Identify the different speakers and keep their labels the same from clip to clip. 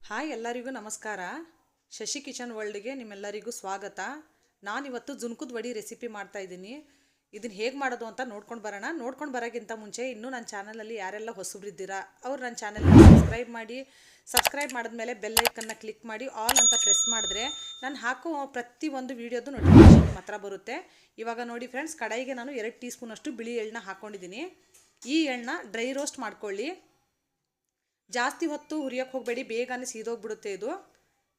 Speaker 1: Hi ಎಲ್ಲರಿಗೂ ನಮಸ್ಕಾರ. Shashi kitchen ವರ್ಲ್ಡ್ಗೆ ನಿಮ್ಮೆಲ್ಲರಿಗೂ ಸ್ವಾಗತ. ನಾನಿವತ್ತು ಜುನ್ಕುದ್ ವಡಿ ರೆಸಿಪಿ ಮಾಡ್ತಾ ಇದ್ದೀನಿ. ಇದನ್ನು ಹೇಗೆ ಮಾಡೋದು ಅಂತ ನೋಡ್ಕೊಂಡು ಬರೋಣ. ನೋಡ್ಕೊಂಡು ಬರೋಕ್ಕಿಂತ ಮುಂಚೆ ಇನ್ನೂ ನನ್ನ ಚಾನಲಲ್ಲಿ ಯಾರೆಲ್ಲ ಹೊಸಬ್ರಿದ್ದೀರಾ ಅವ್ರು ನನ್ನ ಚಾನಲ್ನ ಸಬ್ಸ್ಕ್ರೈಬ್ ಮಾಡಿ. ಸಬ್ಸ್ಕ್ರೈಬ್ ಮಾಡಿದ್ಮೇಲೆ ಬೆಲ್ ಐಕನ್ನ ಕ್ಲಿಕ್ ಮಾಡಿ ಆಲ್ ಅಂತ ಪ್ರೆಸ್ ಮಾಡಿದ್ರೆ ನಾನು ಹಾಕೋ ಪ್ರತಿಯೊಂದು ವೀಡಿಯೋದು ನೋಟಿಫಿಕೇಶನ್ ನಿಮ್ಮ ಹತ್ರ ಬರುತ್ತೆ. ಇವಾಗ ನೋಡಿ ಫ್ರೆಂಡ್ಸ್, ಕಡಾಯಿಗೆ ನಾನು 2 ಟೀ ಸ್ಪೂನಷ್ಟು ಬಿಳಿ ಎಳ್ಳನ್ನ ಹಾಕ್ಕೊಂಡಿದ್ದೀನಿ. ಈ ಎಳ್ಳನ್ನ ಡ್ರೈ ರೋಸ್ಟ್ ಮಾಡ್ಕೊಳ್ಳಿ. ಜಾಸ್ತಿ ಹೊತ್ತು ಹುರಿಯೋಕ್ಕೆ ಹೋಗಬೇಡಿ, ಬೇಗನೆ ಸೀದೋಗ್ಬಿಡುತ್ತೆ ಇದು.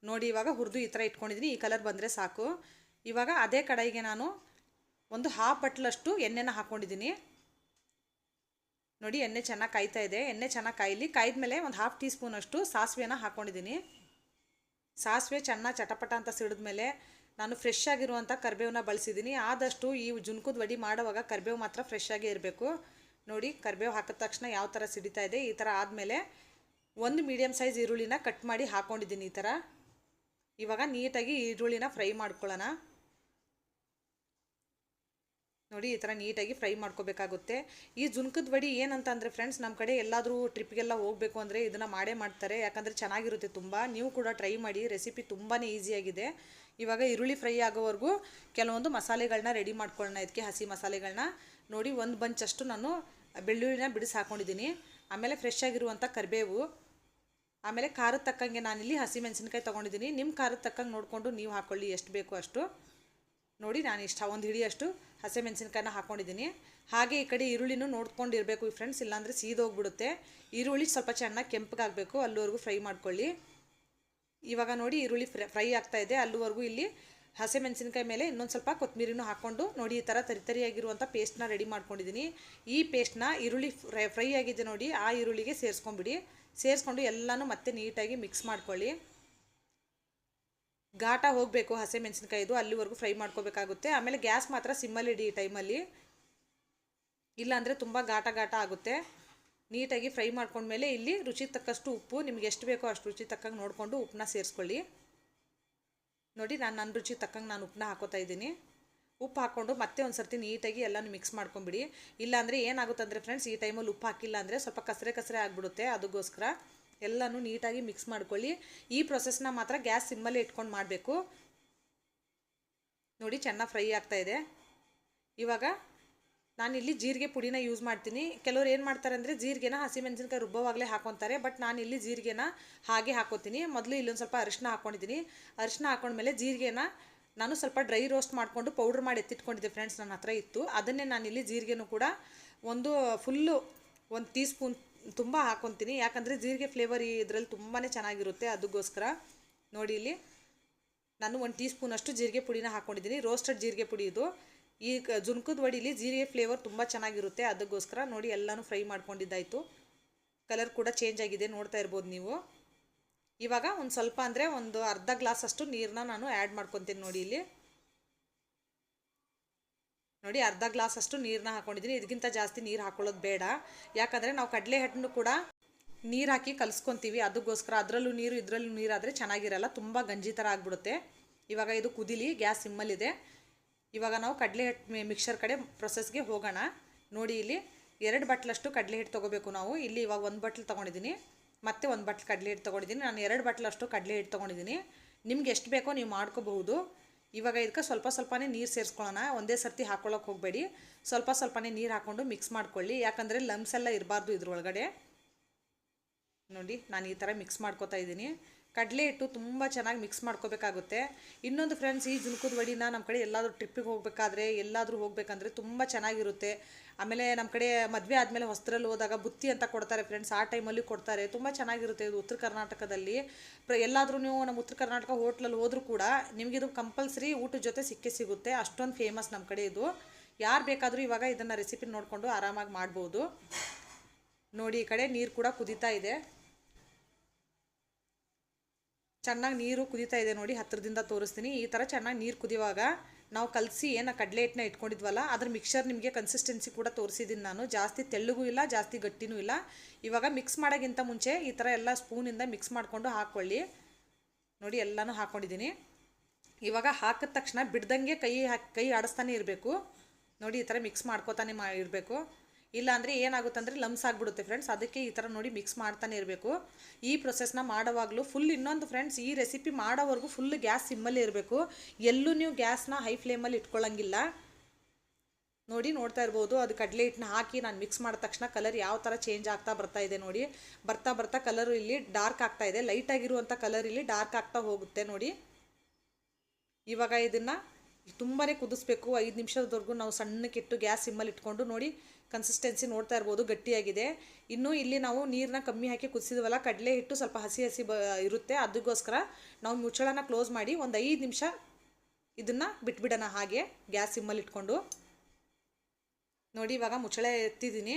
Speaker 1: ನೋಡಿ ಇವಾಗ ಹುರಿದು ಈ ಥರ ಇಟ್ಕೊಂಡಿದ್ದೀನಿ. ಈ ಕಲರ್ ಬಂದರೆ ಸಾಕು. ಇವಾಗ ಅದೇ ಕಡಾಯಿಗೆ ನಾನು ಒಂದು ಹಾಫ್ ಬಟ್ಲಷ್ಟು ಎಣ್ಣೆನ ಹಾಕ್ಕೊಂಡಿದ್ದೀನಿ. ನೋಡಿ ಎಣ್ಣೆ ಚೆನ್ನಾಗಿ ಕಾಯ್ತಾ ಇದೆ. ಎಣ್ಣೆ ಚೆನ್ನಾಗಿ ಕಾಯಲಿ. ಕಾಯ್ದ್ಮೇಲೆ ಒಂದು ಹಾಫ್ ಟೀ ಸ್ಪೂನಷ್ಟು ಸಾಸಿವೆನ ಹಾಕ್ಕೊಂಡಿದ್ದೀನಿ. ಸಾಸಿವೆ ಚೆನ್ನಾಗಿ ಚಟಪಟ ಅಂತ ಸಿಡಿದ್ಮೇಲೆ ನಾನು ಫ್ರೆಶ್ ಆಗಿರುವಂಥ ಕರಿಬೇವನ್ನ ಬಳಸಿದ್ದೀನಿ. ಆದಷ್ಟು ಈ ಜುನ್ಕುದ್ ವಡಿ ಮಾಡುವಾಗ ಕರಿಬೇವು ಮಾತ್ರ ಫ್ರೆಶ್ ಆಗೇ ಇರಬೇಕು. ನೋಡಿ ಕರಿಬೇವು ಹಾಕಿದ ತಕ್ಷಣ ಯಾವ ಥರ ಸಿಡಿತಾ ಇದೆ. ಈ ಥರ ಆದಮೇಲೆ ಒಂದು ಮೀಡಿಯಮ್ ಸೈಜ್ ಈರುಳ್ಳಿನ ಕಟ್ ಮಾಡಿ ಹಾಕ್ಕೊಂಡಿದ್ದೀನಿ ಈ ಥರ. ಇವಾಗ ನೀಟಾಗಿ ಈರುಳ್ಳಿನ ಫ್ರೈ ಮಾಡ್ಕೊಳ್ಳೋಣ. ನೋಡಿ ಈ ಥರ ನೀಟಾಗಿ ಫ್ರೈ ಮಾಡ್ಕೋಬೇಕಾಗುತ್ತೆ. ಈ ಜುನ್ಕುದ್ ವಡಿ ಏನಂತ ಅಂದರೆ ಫ್ರೆಂಡ್ಸ್, ನಮ್ಮ ಕಡೆ ಎಲ್ಲಾದರೂ ಟ್ರಿಪ್ಗೆಲ್ಲ ಹೋಗಬೇಕು ಅಂದರೆ ಇದನ್ನು ಮಾಡೇ ಮಾಡ್ತಾರೆ. ಯಾಕಂದರೆ ಚೆನ್ನಾಗಿರುತ್ತೆ ತುಂಬ. ನೀವು ಕೂಡ ಟ್ರೈ ಮಾಡಿ, ರೆಸಿಪಿ ತುಂಬಾ ಈಸಿಯಾಗಿದೆ. ಇವಾಗ ಈರುಳ್ಳಿ ಫ್ರೈ ಆಗೋವರೆಗೂ ಕೆಲವೊಂದು ಮಸಾಲೆಗಳನ್ನ ರೆಡಿ ಮಾಡ್ಕೊಳ್ಳೋಣ. ಇದಕ್ಕೆ ಹಸಿ ಮಸಾಲೆಗಳನ್ನ ನೋಡಿ, ಒಂದು ಬಂಚಷ್ಟು ನಾನು ಬೆಳ್ಳುಳ್ಳಿನ ಬಿಡಿಸಿ ಹಾಕ್ಕೊಂಡಿದ್ದೀನಿ. ಆಮೇಲೆ ಫ್ರೆಶ್ ಆಗಿರುವಂಥ ಕರಿಬೇವು, ಆಮೇಲೆ ಖಾರದ ತಕ್ಕಂಗೆ ನಾನಿಲ್ಲಿ ಹಸಿಮೆಣಸಿನ್ಕಾಯಿ ತೊಗೊಂಡಿದ್ದೀನಿ. ನಿಮ್ಮ ಖಾರದ ತಕ್ಕಂಗೆ ನೋಡಿಕೊಂಡು ನೀವು ಹಾಕ್ಕೊಳ್ಳಿ, ಎಷ್ಟು ಬೇಕು ಅಷ್ಟು. ನೋಡಿ ನಾನು ಒಂದು ಹಿಡಿಯಷ್ಟು ಹಸಿಮೆಣಸಿನ್ಕಾಯಿನ ಹಾಕ್ಕೊಂಡಿದ್ದೀನಿ. ಹಾಗೆ ಈ ಕಡೆ ಈರುಳ್ಳಿನೂ ನೋಡ್ಕೊಂಡಿರಬೇಕು ಫ್ರೆಂಡ್ಸ್, ಇಲ್ಲಾಂದರೆ ಸೀದೋಗ್ಬಿಡುತ್ತೆ. ಈರುಳ್ಳಿ ಸ್ವಲ್ಪ ಚೆನ್ನಾಗಿ ಕೆಂಪಗಾಗಬೇಕು, ಅಲ್ಲಿವರೆಗೂ ಫ್ರೈ ಮಾಡ್ಕೊಳ್ಳಿ. ಇವಾಗ ನೋಡಿ ಈರುಳ್ಳಿ ಫ್ರೈ ಆಗ್ತಾ ಇದೆ. ಅಲ್ಲಿವರೆಗೂ ಇಲ್ಲಿ ಹಸಿಮೆಣಸಿನ್ಕಾಯಿ ಮೇಲೆ ಇನ್ನೊಂದು ಸ್ವಲ್ಪ ಕೊತ್ತಂಬರಿನೂ ಹಾಕ್ಕೊಂಡು ನೋಡಿ ಈ ಥರ ತರಿತರಿಯಾಗಿರುವಂಥ ಪೇಸ್ಟ್ನ ರೆಡಿ ಮಾಡ್ಕೊಂಡಿದ್ದೀನಿ. ಈ ಪೇಸ್ಟ್ನ ಈರುಳ್ಳಿ ಫ್ರೈ ಆಗಿದೆ ನೋಡಿ, ಆ ಈರುಳ್ಳಿಗೆ ಸೇರಿಸ್ಕೊಂಬಿಡಿ. ಸೇರಿಸ್ಕೊಂಡು ಎಲ್ಲನೂ ಮತ್ತೆ ನೀಟಾಗಿ ಮಿಕ್ಸ್ ಮಾಡ್ಕೊಳ್ಳಿ. ಘಾಟ ಹೋಗಬೇಕು ಹಸಿಮೆಣಸಿನ್ಕಾಯಿದು, ಅಲ್ಲಿವರೆಗೂ ಫ್ರೈ ಮಾಡ್ಕೋಬೇಕಾಗುತ್ತೆ. ಆಮೇಲೆ ಗ್ಯಾಸ್ ಮಾತ್ರ ಸಿಮ್ಮಲ್ಲಿ ಇಡಿ ಈ ಟೈಮಲ್ಲಿ, ಇಲ್ಲಾಂದರೆ ತುಂಬ ಘಾಟ ಆಗುತ್ತೆ. ನೀಟಾಗಿ ಫ್ರೈ ಮಾಡ್ಕೊಂಡ್ಮೇಲೆ ಇಲ್ಲಿ ರುಚಿಗೆ ತಕ್ಕಷ್ಟು ಉಪ್ಪು, ನಿಮ್ಗೆ ಎಷ್ಟು ಬೇಕೋ ಅಷ್ಟು ರುಚಿ ತಕ್ಕಂಗೆ ನೋಡಿಕೊಂಡು ಉಪ್ಪನ್ನ ಸೇರಿಸ್ಕೊಳ್ಳಿ. ನೋಡಿ ನನ್ನ ರುಚಿಗೆ ತಕ್ಕಂಗೆ ನಾನು ಉಪ್ಪನ್ನ ಹಾಕೋತಾ ಇದ್ದೀನಿ. ಉಪ್ಪು ಹಾಕ್ಕೊಂಡು ಮತ್ತೆ ಒಂದು ಸರ್ತಿ ನೀಟಾಗಿ ಎಲ್ಲನೂ ಮಿಕ್ಸ್ ಮಾಡ್ಕೊಂಬಿಡಿ. ಇಲ್ಲಾಂದರೆ ಏನಾಗುತ್ತೆ ಅಂದರೆ ಫ್ರೆಂಡ್ಸ್, ಈ ಟೈಮಲ್ಲಿ ಉಪ್ಪು ಹಾಕಿಲ್ಲ ಅಂದರೆ ಸ್ವಲ್ಪ ಕಸರೆ ಆಗಿಬಿಡುತ್ತೆ. ಅದಕ್ಕೋಸ್ಕರ ಎಲ್ಲನೂ ನೀಟಾಗಿ ಮಿಕ್ಸ್ ಮಾಡ್ಕೊಳ್ಳಿ. ಈ ಪ್ರೊಸೆಸ್ನ ಮಾತ್ರ ಗ್ಯಾಸ್ ಸಿಮ್ಮಲ್ಲೇ ಇಟ್ಕೊಂಡು ಮಾಡಬೇಕು. ನೋಡಿ ಚೆನ್ನಾಗಿ ಫ್ರೈ ಆಗ್ತಾಯಿದೆ. ಇವಾಗ ನಾನಿಲ್ಲಿ ಜೀರಿಗೆ ಪುಡಿನ ಯೂಸ್ ಮಾಡ್ತೀನಿ. ಕೆಲವ್ರು ಏನು ಮಾಡ್ತಾರೆ ಅಂದರೆ ಜೀರಿಗೆನ ಹಸಿಮೆಣಸಿನ್ಕಾಯಿ ರುಬ್ಬವಾಗಲೇ ಹಾಕೊತಾರೆ. ಬಟ್ ನಾನಿಲ್ಲಿ ಜೀರಿಗೆನ ಹಾಗೆ ಹಾಕೋತೀನಿ. ಮೊದಲು ಇಲ್ಲೊಂದು ಸ್ವಲ್ಪ ಅರಿಶಿನ ಹಾಕ್ಕೊಂಡಿದ್ದೀನಿ. ಅರಿಶಿನ ಹಾಕೊಂಡ್ಮೇಲೆ ಜೀರಿಗೆನ ನಾನು ಸ್ವಲ್ಪ ಡ್ರೈ ರೋಸ್ಟ್ ಮಾಡಿಕೊಂಡು ಪೌಡ್ರ್ ಮಾಡಿ ಎತ್ತಿಟ್ಕೊಂಡಿದ್ದೆ ಫ್ರೆಂಡ್ಸ್, ನನ್ನ ಹತ್ರ ಇತ್ತು. ಅದನ್ನೇ ನಾನಿಲ್ಲಿ ಜೀರಿಗೆನೂ ಕೂಡ ಒಂದು ಟೀ ಸ್ಪೂನ್ ತುಂಬ ಹಾಕ್ಕೊತೀನಿ. ಯಾಕಂದರೆ ಜೀರಿಗೆ ಫ್ಲೇವರ್ ಇದರಲ್ಲಿ ತುಂಬಾ ಚೆನ್ನಾಗಿರುತ್ತೆ. ಅದಕ್ಕೋಸ್ಕರ ನೋಡಿ ಇಲ್ಲಿ ನಾನು 1 ಟೀ ಸ್ಪೂನಷ್ಟು ಜೀರಿಗೆ ಪುಡಿನ ಹಾಕ್ಕೊಂಡಿದ್ದೀನಿ. ರೋಸ್ಟೆಡ್ ಜೀರಿಗೆ ಪುಡಿ ಇದು. ಈ ಜುನ್ಕುದ್ ವಡಿಲಿ ಜೀರಿಗೆ ಫ್ಲೇವರ್ ತುಂಬ ಚೆನ್ನಾಗಿರುತ್ತೆ. ಅದಕ್ಕೋಸ್ಕರ ನೋಡಿ ಎಲ್ಲನೂ ಫ್ರೈ ಮಾಡ್ಕೊಂಡಿದ್ದಾಯಿತು. ಕಲರ್ ಕೂಡ ಚೇಂಜ್ ಆಗಿದೆ, ನೋಡ್ತಾ ಇರ್ಬೋದು ನೀವು. ಇವಾಗ ಒಂದು ಸ್ವಲ್ಪ ಅಂದರೆ ಒಂದು ಅರ್ಧ ಗ್ಲಾಸ್ ಅಷ್ಟು ನೀರನ್ನ ನಾನು ಆ್ಯಡ್ ಮಾಡ್ಕೊತೀನಿ. ನೋಡಿ ಇಲ್ಲಿ ನೋಡಿ ಅರ್ಧ ಗ್ಲಾಸ್ ಅಷ್ಟು ನೀರನ್ನ ಹಾಕ್ಕೊಂಡಿದ್ದೀನಿ. ಇದಕ್ಕಿಂತ ಜಾಸ್ತಿ ನೀರು ಹಾಕೊಳ್ಳೋದು ಬೇಡ. ಯಾಕಂದರೆ ನಾವು ಕಡಲೆ ಹಿಟ್ಟನ್ನು ಕೂಡ ನೀರು ಹಾಕಿ ಕಲಿಸ್ಕೊತೀವಿ. ಅದಕ್ಕೋಸ್ಕರ ಅದರಲ್ಲೂ ನೀರು ಇದರಲ್ಲೂ ನೀರಾದರೆ ಚೆನ್ನಾಗಿರಲ್ಲ, ತುಂಬ ಗಂಜಿ ಥರ ಆಗಿಬಿಡುತ್ತೆ. ಇವಾಗ ಇದು ಕುದಿಲಿ, ಗ್ಯಾಸ್ ಸಿಮ್ಮಲ್ಲಿದೆ. ಇವಾಗ ನಾವು ಕಡಲೆ ಹಿಟ್ಟು ಮಿಕ್ಸರ್ ಕಡೆ ಪ್ರೊಸೆಸ್ಗೆ ಹೋಗೋಣ. ನೋಡಿ ಇಲ್ಲಿ 2 ಬಟ್ಲಷ್ಟು ಕಡಲೆ ಹಿಟ್ಟು ತೊಗೋಬೇಕು ನಾವು. ಇಲ್ಲಿ ಇವಾಗ 1 ಬಟ್ಲು ತೊಗೊಂಡಿದ್ದೀನಿ, ಮತ್ತೆ 1 ಬಟ್ಲು ಕಡಲೆ ಹಿಟ್ಟು ತೊಗೊಂಡಿದ್ದೀನಿ. ನಾನು 2 ಬಟ್ಲಷ್ಟು ಕಡಲೆ ಹಿಟ್ಟು ತೊಗೊಂಡಿದ್ದೀನಿ. ನಿಮ್ಗೆ ಎಷ್ಟು ಬೇಕೋ ನೀವು ಮಾಡ್ಕೋಬಹುದು. ಇವಾಗ ಇದಕ್ಕೆ ಸ್ವಲ್ಪನೇ ನೀರು ಸೇರಿಸ್ಕೊಳ್ಳೋಣ. ಒಂದೇ ಸರ್ತಿ ಹಾಕ್ಕೊಳ್ಳೋಕೆ ಹೋಗಬೇಡಿ, ಸ್ವಲ್ಪನೇ ನೀರು ಹಾಕ್ಕೊಂಡು ಮಿಕ್ಸ್ ಮಾಡ್ಕೊಳ್ಳಿ. ಯಾಕಂದರೆ ಲಮ್ಸ್ ಎಲ್ಲ ಇರಬಾರ್ದು ಇದ್ರೊಳಗಡೆ. ನೋಡಿ ನಾನು ಈ ಥರ ಮಿಕ್ಸ್ ಮಾಡ್ಕೋತಾ ಇದ್ದೀನಿ. ಕಡಲೆ ಹಿಟ್ಟು ತುಂಬ ಚೆನ್ನಾಗಿ ಮಿಕ್ಸ್ ಮಾಡ್ಕೋಬೇಕಾಗುತ್ತೆ. ಇನ್ನೊಂದು ಫ್ರೆಂಡ್ಸ್, ಈ ಜುನ್ಕುದ್ ವಡಿನ ನಮ್ಮ ಕಡೆ ಎಲ್ಲಾದರೂ ಟ್ರಿಪ್ಪಿಗೆ ಹೋಗಬೇಕಾದ್ರೆ ಎಲ್ಲಾದರೂ ಹೋಗಬೇಕಂದ್ರೆ ತುಂಬ ಚೆನ್ನಾಗಿರುತ್ತೆ. ಆಮೇಲೆ ನಮ್ಮ ಕಡೆ ಮದುವೆ ಆದಮೇಲೆ ಹೊಸದ್ರಲ್ಲಿ ಹೋದಾಗ ಬುತ್ತಿ ಅಂತ ಕೊಡ್ತಾರೆ ಫ್ರೆಂಡ್ಸ್, ಆ ಟೈಮಲ್ಲಿ ಕೊಡ್ತಾರೆ. ತುಂಬ ಚೆನ್ನಾಗಿರುತ್ತೆ ಇದು. ಉತ್ತರ ಕರ್ನಾಟಕದಲ್ಲಿ ಎಲ್ಲಾದರೂ ನೀವು ನಮ್ಮ ಉತ್ತರ ಕರ್ನಾಟಕ ಹೋಟ್ಲಲ್ಲಿ ಹೋದರೂ ಕೂಡ ನಿಮಗಿದು ಕಂಪಲ್ಸರಿ ಊಟದ ಜೊತೆ ಸಿಗುತ್ತೆ. ಅಷ್ಟೊಂದು ಫೇಮಸ್ ನಮ್ಮ ಕಡೆ ಇದು. ಯಾರು ಬೇಕಾದರೂ ಇವಾಗ ಇದನ್ನು ರೆಸಿಪಿ ನೋಡಿಕೊಂಡು ಆರಾಮಾಗಿ ಮಾಡ್ಬೋದು. ನೋಡಿ ಈ ಕಡೆ ನೀರು ಕೂಡ ಕುದೀತಾ ಇದೆ. ಚೆನ್ನಾಗಿ ನೀರು ಕುದೀತಾ ಇದೆ ನೋಡಿ, ಹತ್ತಿರದಿಂದ ತೋರಿಸ್ತೀನಿ. ಈ ಥರ ಚೆನ್ನಾಗಿ ನೀರು ಕುದಿಯುವಾಗ ನಾವು ಕಲಸಿ ಏನು ಕಡಲೆ ಹಿಟ್ಟನ್ನ ಇಟ್ಕೊಂಡಿದ್ವಲ್ಲ ಅದ್ರ ಮಿಕ್ಸರ್ ನಿಮಗೆ ಕನ್ಸಿಸ್ಟೆನ್ಸಿ ಕೂಡ ತೋರಿಸಿದ್ದೀನಿ ನಾನು. ಜಾಸ್ತಿ ತೆಳ್ಳಗೂ ಇಲ್ಲ, ಜಾಸ್ತಿ ಗಟ್ಟಿನೂ ಇಲ್ಲ. ಇವಾಗ ಮಿಕ್ಸ್ ಮಾಡೋಕ್ಕಿಂತ ಮುಂಚೆ ಈ ಥರ ಎಲ್ಲ ಸ್ಪೂನಿಂದ ಮಿಕ್ಸ್ ಮಾಡಿಕೊಂಡು ಹಾಕ್ಕೊಳ್ಳಿ. ನೋಡಿ ಎಲ್ಲನೂ ಹಾಕ್ಕೊಂಡಿದ್ದೀನಿ. ಇವಾಗ ಹಾಕಿದ ತಕ್ಷಣ ಬಿಡ್ದಂಗೆ ಕೈ ಆಡಿಸ್ತಾನೆ ಇರಬೇಕು. ನೋಡಿ ಈ ಥರ ಮಿಕ್ಸ್ ಮಾಡ್ಕೋತಾನೆ ಇರಬೇಕು. ಇಲ್ಲಾಂದರೆ ಏನಾಗುತ್ತೆ ಅಂದರೆ ಲಮ್ಸ್ ಆಗಿಬಿಡುತ್ತೆ ಫ್ರೆಂಡ್ಸ್. ಅದಕ್ಕೆ ಈ ಥರ ನೋಡಿ ಮಿಕ್ಸ್ ಮಾಡ್ತಾನೆ ಇರಬೇಕು. ಈ ಪ್ರೊಸೆಸ್ನ ಮಾಡೋವಾಗಲೂ ಫುಲ್ ಇನ್ನೊಂದು ಫ್ರೆಂಡ್ಸ್, ಈ ರೆಸಿಪಿ ಮಾಡೋವರೆಗೂ ಫುಲ್ ಗ್ಯಾಸ್ ಸಿಮ್ಮಲ್ಲಿ ಇರಬೇಕು. ಎಲ್ಲೂ ನೀವು ಗ್ಯಾಸ್ನ ಹೈ ಫ್ಲೇಮಲ್ಲಿ ಇಟ್ಕೊಳ್ಳೋಂಗಿಲ್ಲ. ನೋಡಿ ನೋಡ್ತಾ ಇರ್ಬೋದು, ಅದು ಕಡಲೆ ಹಿಟ್ಟನ್ನ ಹಾಕಿ ನಾನು ಮಿಕ್ಸ್ ಮಾಡಿದ ತಕ್ಷಣ ಕಲರ್ ಯಾವ ಥರ ಚೇಂಜ್ ಆಗ್ತಾ ಬರ್ತಾ ಇದೆ ನೋಡಿ. ಬರ್ತಾ ಬರ್ತಾ ಕಲರು ಇಲ್ಲಿ ಡಾರ್ಕ್ ಆಗ್ತಾ ಇದೆ. ಲೈಟಾಗಿರುವಂಥ ಕಲರ್ ಇಲ್ಲಿ ಡಾರ್ಕ್ ಆಗ್ತಾ ಹೋಗುತ್ತೆ ನೋಡಿ. ಇವಾಗ ಇದನ್ನು ತುಂಬಾ ಕುದಿಸ್ಬೇಕು. 5 ನಿಮಿಷದವರೆಗೂ ನಾವು ಸಣ್ಣಕ್ಕಿಟ್ಟು ಗ್ಯಾಸ್ ಸಿಮ್ಮಲ್ಲಿ ಇಟ್ಕೊಂಡು ನೋಡಿ. ಕನ್ಸಿಸ್ಟೆನ್ಸಿ ನೋಡ್ತಾ ಇರ್ಬೋದು, ಗಟ್ಟಿಯಾಗಿದೆ. ಇನ್ನು ಇಲ್ಲಿ ನಾವು ನೀರನ್ನ ಕಮ್ಮಿ ಹಾಕಿ ಕುದಿಸಿದ್ವಲ್ಲ, ಕಡಲೆ ಹಿಟ್ಟು ಸ್ವಲ್ಪ ಹಸಿ ಹಸಿ ಇರುತ್ತೆ. ಅದಕ್ಕೋಸ್ಕರ ನಾವು ಮುಚ್ಚಳನ ಕ್ಲೋಸ್ ಮಾಡಿ ಒಂದು 5 ನಿಮಿಷ ಇದನ್ನು ಬಿಟ್ಬಿಡೋಣ ಹಾಗೆ ಗ್ಯಾಸ್ ಸಿಮ್ಮಲ್ಲಿ ಇಟ್ಕೊಂಡು. ನೋಡಿ ಇವಾಗ ಮುಚ್ಚಳೆ ಎತ್ತಿದ್ದೀನಿ,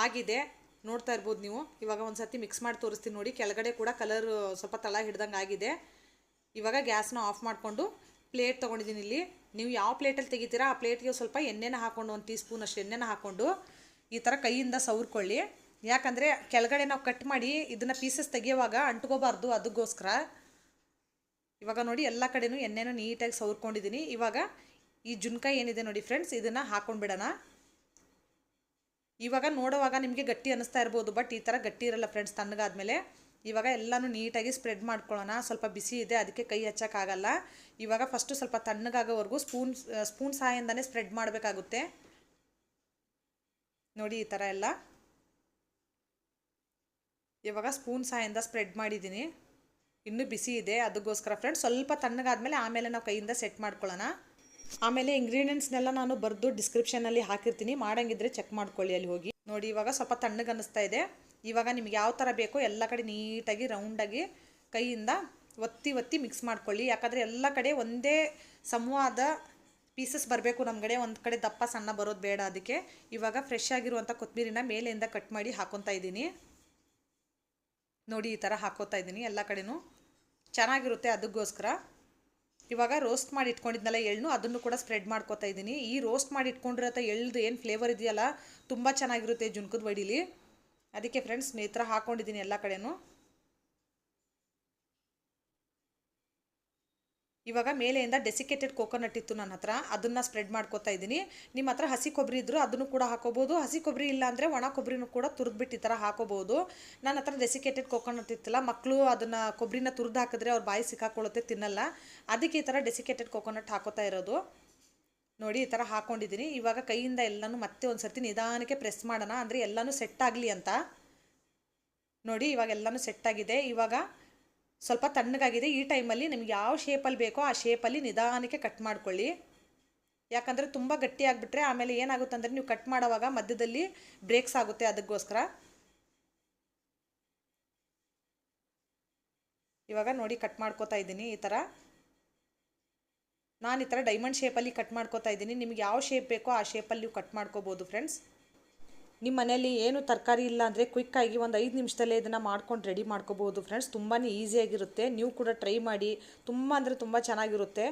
Speaker 1: ಆಗಿದೆ ನೋಡ್ತಾ ಇರ್ಬೋದು ನೀವು. ಇವಾಗ ಒಂದು ಸರ್ತಿ ಮಿಕ್ಸ್ ಮಾಡಿ ತೋರಿಸ್ತೀನಿ ನೋಡಿ. ಕೆಳಗಡೆ ಕೂಡ ಕಲರ್ ಸ್ವಲ್ಪ ತಳ ಹಿಡ್ದಂಗೆ ಆಗಿದೆ. ಇವಾಗ ಗ್ಯಾಸ್ನ ಆಫ್ ಮಾಡಿಕೊಂಡು ಪ್ಲೇಟ್ ತೊಗೊಂಡಿದ್ದೀನಿ. ಇಲ್ಲಿ ನೀವು ಯಾವ ಪ್ಲೇಟಲ್ಲಿ ತೆಗಿತೀರಾ ಆ ಪ್ಲೇಟ್ಗೆ ಸ್ವಲ್ಪ ಎಣ್ಣೆನ ಹಾಕ್ಕೊಂಡು, 1 ಟೀ ಸ್ಪೂನ್ ಅಷ್ಟು ಎಣ್ಣೆನ ಹಾಕ್ಕೊಂಡು ಈ ಥರ ಕೈಯಿಂದ ಸವರ್ಕೊಳ್ಳಿ. ಯಾಕಂದರೆ ಕೆಳಗಡೆ ನಾವು ಕಟ್ ಮಾಡಿ ಇದನ್ನು ಪೀಸಸ್ ತೆಗಿಯುವಾಗ ಅಂಟ್ಕೋಬಾರ್ದು, ಅದಕ್ಕೋಸ್ಕರ. ಇವಾಗ ನೋಡಿ ಎಲ್ಲ ಕಡೆನೂ ಎಣ್ಣೆನೂ ನೀಟಾಗಿ ಸವರ್ಕೊಂಡಿದ್ದೀನಿ. ಇವಾಗ ಈ ಜುನ್ಕಾಯಿ ಏನಿದೆ ನೋಡಿ ಫ್ರೆಂಡ್ಸ್, ಇದನ್ನು ಹಾಕ್ಕೊಂಡ್ಬಿಡೋಣ. ಇವಾಗ ನೋಡುವಾಗ ನಿಮಗೆ ಗಟ್ಟಿ ಅನ್ನಿಸ್ತಾ ಇರ್ಬೋದು, ಬಟ್ ಈ ಥರ ಗಟ್ಟಿ ಇರಲ್ಲ ಫ್ರೆಂಡ್ಸ್ ತಣ್ಣಗಾದ್ಮೇಲೆ. ಇವಾಗ ಎಲ್ಲನೂ ನೀಟಾಗಿ ಸ್ಪ್ರೆಡ್ ಮಾಡ್ಕೊಳ್ಳೋಣ. ಸ್ವಲ್ಪ ಬಿಸಿ ಇದೆ, ಅದಕ್ಕೆ ಕೈ ಹಚ್ಚೋಕ್ಕಾಗಲ್ಲ. ಇವಾಗ ಫಸ್ಟು ಸ್ವಲ್ಪ ತಣ್ಣಗಾಗೋವರೆಗೂ ಸ್ಪೂನ್ ಸಹಾಯದಿಂದನೇ ಸ್ಪ್ರೆಡ್ ಮಾಡಬೇಕಾಗುತ್ತೆ ನೋಡಿ. ಈ ಥರ ಎಲ್ಲ ಇವಾಗ ಸ್ಪೂನ್ ಸಹಾಯದಿಂದ ಸ್ಪ್ರೆಡ್ ಮಾಡಿದ್ದೀನಿ. ಇನ್ನೂ ಬಿಸಿ ಇದೆ, ಅದಕ್ಕೋಸ್ಕರ ಫ್ರೆಂಡ್ಸ್. ಸ್ವಲ್ಪ ತಣ್ಣಗಾದ್ಮೇಲೆ ಆಮೇಲೆ ನಾವು ಕೈಯಿಂದ ಸೆಟ್ ಮಾಡ್ಕೊಳ್ಳೋಣ. ಆಮೇಲೆ ಇಂಗ್ರೀಡಿಯೆಂಟ್ಸ್ನೆಲ್ಲ ನಾನು ಬರೆದು ಡಿಸ್ಕ್ರಿಪ್ಷನಲ್ಲಿ ಹಾಕಿರ್ತೀನಿ, ಮಾಡೋಂಗಿದ್ರೆ ಚೆಕ್ ಮಾಡ್ಕೊಳ್ಳಿ ಅಲ್ಲಿ ಹೋಗಿ ನೋಡಿ. ಇವಾಗ ಸ್ವಲ್ಪ ತಣ್ಣಗೆ ಅನ್ನಿಸ್ತಾ ಇದೆ. ಇವಾಗ ನಿಮ್ಗೆ ಯಾವ ಥರ ಬೇಕೋ ಎಲ್ಲ ಕಡೆ ನೀಟಾಗಿ ರೌಂಡಾಗಿ ಕೈಯಿಂದ ಒತ್ತಿ ಒತ್ತಿ ಮಿಕ್ಸ್ ಮಾಡ್ಕೊಳ್ಳಿ. ಯಾಕಂದರೆ ಎಲ್ಲ ಕಡೆ ಒಂದೇ ಸಮವಾದ ಪೀಸಸ್ ಬರಬೇಕು ನಮ್ಗಡೆ, ಒಂದು ಕಡೆ ದಪ್ಪ ಸಣ್ಣ ಬರೋದು ಬೇಡ. ಅದಕ್ಕೆ ಇವಾಗ ಫ್ರೆಶ್ ಆಗಿರುವಂಥ ಕೊತ್ತಂಬರಿನ ಮೇಲೆಯಿಂದ ಕಟ್ ಮಾಡಿ ಹಾಕ್ಕೊತಾ ಇದ್ದೀನಿ ನೋಡಿ. ಈ ಥರ ಹಾಕ್ಕೋತಾ ಇದ್ದೀನಿ ಎಲ್ಲ ಕಡೆನೂ, ಚೆನ್ನಾಗಿರುತ್ತೆ ಅದಕ್ಕೋಸ್ಕರ. ಇವಾಗ ರೋಸ್ಟ್ ಮಾಡಿ ಇಟ್ಕೊಂಡಿದ್ನಲ್ಲ ಎಳ್ಳು, ಅದನ್ನು ಕೂಡ ಸ್ಪ್ರೆಡ್ ಮಾಡ್ಕೋತಾ ಇದ್ದೀನಿ. ಈ ರೋಸ್ಟ್ ಮಾಡಿ ಇಟ್ಕೊಂಡಿರೋಂಥ ಎಳ್ದು ಏನು ಫ್ಲೇವರ್ ಇದೆಯಲ್ಲ, ತುಂಬ ಚೆನ್ನಾಗಿರುತ್ತೆ ಜುನ್ಕದ ವಡೀಲಿ. ಅದಕ್ಕೆ ಫ್ರೆಂಡ್ಸ್ ಈ ಥರ ಹಾಕ್ಕೊಂಡಿದ್ದೀನಿ ಎಲ್ಲ ಕಡೆನೂ. ಇವಾಗ ಮೇಲೆಯಿಂದ ಡೆಸಿಕೇಟೆಡ್ ಕೋಕೋನಟ್ ಇತ್ತು ನನ್ನ ಹತ್ರ, ಅದನ್ನು ಸ್ಪ್ರೆಡ್ ಮಾಡ್ಕೋತಾ ಇದ್ದೀನಿ. ನಿಮ್ಮ ಹತ್ರ ಹಸಿ ಕೊಬ್ಬರಿ ಇದ್ದರೂ ಅದನ್ನು ಕೂಡ ಹಾಕೋಬೋದು. ಹಸಿ ಕೊಬ್ಬರಿ ಇಲ್ಲ ಅಂದರೆ ಒಣ ಕೊಬ್ಬರಿನೂ ಕೂಡ ತುರಿದ್ಬಿಟ್ಟು ಈ ಥರ ಹಾಕೋಬೋದು. ನನ್ನ ಹತ್ರ ಡೆಸಿಕೇಟೆಡ್ ಕೋಕೋನಟ್ ಇತ್ತಲ್ಲ, ಮಕ್ಕಳು ಅದನ್ನು ಕೊಬ್ಬರಿನ ತುರಿದು ಹಾಕಿದ್ರೆ ಅವ್ರ ಬಾಯಿ ಸಿಕ್ಕಾಕೊಳ್ಳುತ್ತೆ, ತಿನ್ನಲ್ಲ. ಅದಕ್ಕೆ ಈ ಥರ ಡೆಸಿಕೇಟೆಡ್ ಕೋಕೋನಟ್ ಹಾಕೋತಾ ಇರೋದು ನೋಡಿ. ಈ ಥರ ಹಾಕ್ಕೊಂಡಿದ್ದೀನಿ. ಇವಾಗ ಕೈಯಿಂದ ಎಲ್ಲನೂ ಮತ್ತೆ ಒಂದು ಸರ್ತಿ ನಿಧಾನಕ್ಕೆ ಪ್ರೆಸ್ ಮಾಡೋಣ, ಅಂದರೆ ಎಲ್ಲನೂ ಸೆಟ್ ಆಗಲಿ ಅಂತ ನೋಡಿ. ಇವಾಗ ಎಲ್ಲನೂ ಸೆಟ್ ಆಗಿದೆ. ಇವಾಗ ಸ್ವಲ್ಪ ತಣ್ಣಗಾಗಿದೆ. ಈ ಟೈಮಲ್ಲಿ ನಿಮ್ಗೆ ಯಾವ ಶೇಪಲ್ಲಿ ಬೇಕೋ ಆ ಶೇಪಲ್ಲಿ ನಿಧಾನಕ್ಕೆ ಕಟ್ ಮಾಡ್ಕೊಳ್ಳಿ. ಯಾಕಂದರೆ ತುಂಬ ಗಟ್ಟಿ ಆಗಿಬಿಟ್ರೆ ಆಮೇಲೆ ಏನಾಗುತ್ತೆ ಅಂದರೆ ನೀವು ಕಟ್ ಮಾಡೋವಾಗ ಮಧ್ಯದಲ್ಲಿ ಬ್ರೇಕ್ಸ್ ಆಗುತ್ತೆ, ಅದಕ್ಕೋಸ್ಕರ. ಇವಾಗ ನೋಡಿ ಕಟ್ ಮಾಡ್ಕೋತಾ ಇದ್ದೀನಿ ಈ ಥರ. ನಾನು ಈ ಥರ ಡೈಮಂಡ್ ಶೇಪಲ್ಲಿ ಕಟ್ ಮಾಡ್ಕೋತಾ ಇದ್ದೀನಿ. ನಿಮ್ಗೆ ಯಾವ ಶೇಪ್ ಬೇಕೋ ಆ ಶೇಪಲ್ಲಿ ನೀವು ಕಟ್ ಮಾಡ್ಕೋಬೋದು ಫ್ರೆಂಡ್ಸ್. ನಿಮ್ಮ ಮನೆಯಲ್ಲಿ ಏನು ತರಕಾರಿ ಇಲ್ಲ ಅಂದರೆ ಕ್ವಿಕ್ಕಾಗಿ ಒಂದು 5 ನಿಮಿಷದಲ್ಲೇ ಇದನ್ನು ಮಾಡ್ಕೊಂಡು ರೆಡಿ ಮಾಡ್ಕೋಬೋದು ಫ್ರೆಂಡ್ಸ್. ತುಂಬಾ ಈಸಿಯಾಗಿರುತ್ತೆ. ನೀವು ಕೂಡ ಟ್ರೈ ಮಾಡಿ, ತುಂಬ ಅಂದರೆ ತುಂಬ ಚೆನ್ನಾಗಿರುತ್ತೆ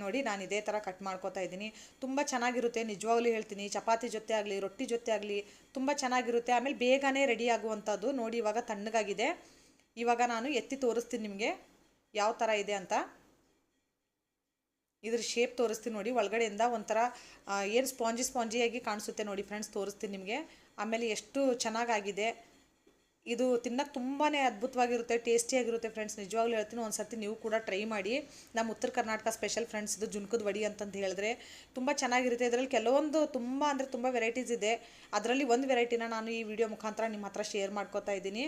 Speaker 1: ನೋಡಿ. ನಾನು ಇದೇ ಥರ ಕಟ್ ಮಾಡ್ಕೋತಾ ಇದ್ದೀನಿ. ತುಂಬ ಚೆನ್ನಾಗಿರುತ್ತೆ ನಿಜವಾಗ್ಲೂ ಹೇಳ್ತೀನಿ. ಚಪಾತಿ ಜೊತೆ ಆಗಲಿ, ರೊಟ್ಟಿ ಜೊತೆ ಆಗಲಿ ತುಂಬ ಚೆನ್ನಾಗಿರುತ್ತೆ. ಆಮೇಲೆ ಬೇಗನೆ ರೆಡಿ ಆಗುವಂಥದ್ದು ನೋಡಿ. ಇವಾಗ ತಣ್ಣಗಾಗಿದೆ. ಇವಾಗ ನಾನು ಎತ್ತಿ ತೋರಿಸ್ತೀನಿ ನಿಮಗೆ ಯಾವ ಥರ ಇದೆ ಅಂತ. ಇದ್ರ ಶೇಪ್ ತೋರಿಸ್ತೀನಿ ನೋಡಿ. ಒಳಗಡೆಯಿಂದ ಒಂಥರ ಏನು ಸ್ಪಾಂಜಿಯಾಗಿ ಕಾಣಿಸುತ್ತೆ ನೋಡಿ ಫ್ರೆಂಡ್ಸ್, ತೋರಿಸ್ತೀನಿ ನಿಮಗೆ. ಆಮೇಲೆ ಎಷ್ಟು ಚೆನ್ನಾಗಾಗಿದೆ ಇದು. ತಿನ್ನೋಕ್ಕೆ ತುಂಬಾ ಅದ್ಭುತವಾಗಿರುತ್ತೆ, ಟೇಸ್ಟಿಯಾಗಿರುತ್ತೆ ಫ್ರೆಂಡ್ಸ್. ನಿಜವಾಗ್ಲೂ ಹೇಳ್ತೀನಿ, ಒಂದು ಸರ್ತಿ ನೀವು ಕೂಡ ಟ್ರೈ ಮಾಡಿ. ನಮ್ಮ ಉತ್ತರ ಕರ್ನಾಟಕ ಸ್ಪೆಷಲ್ ಫ್ರೆಂಡ್ಸ್ ಇದು ಜುನ್ಕದ ವಡಿ ಅಂತಂದು ಹೇಳಿದ್ರೆ ತುಂಬ ಚೆನ್ನಾಗಿರುತ್ತೆ. ಇದರಲ್ಲಿ ಕೆಲವೊಂದು ತುಂಬ ಅಂದರೆ ತುಂಬ ವೆರೈಟೀಸ್ ಇದೆ. ಅದರಲ್ಲಿ ಒಂದು ವೆರೈಟಿನ ನಾನು ಈ ವಿಡಿಯೋ ಮುಖಾಂತರ ನಿಮ್ಮ ಹತ್ರ ಶೇರ್ ಮಾಡ್ಕೋತಾ ಇದ್ದೀನಿ.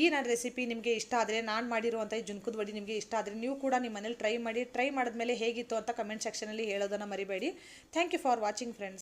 Speaker 1: ಈ ನನ್ನ ರೆಸಿಪಿ ನಿಮಗೆ ಇಷ್ಟ ಆದರೆ, ನಾನು ಮಾಡಿರುವಂಥ ಈ ಜುನ್ಕದ ವಡಿ ನಿಮಗೆ ಇಷ್ಟ ಆದರೆ ನೀವು ಕೂಡ ನಿಮ್ಮ ಮನೇಲಿ ಟ್ರೈ ಮಾಡಿ. ಟ್ರೈ ಮಾಡಿದ್ಮೇಲೆ ಹೇಗಿತ್ತು ಅಂತ ಕಮೆಂಟ್ ಸೆಕ್ಷನಲ್ಲಿ ಹೇಳೋದನ್ನು ಮರಿಬೇಡಿ. Thank you for watching friends.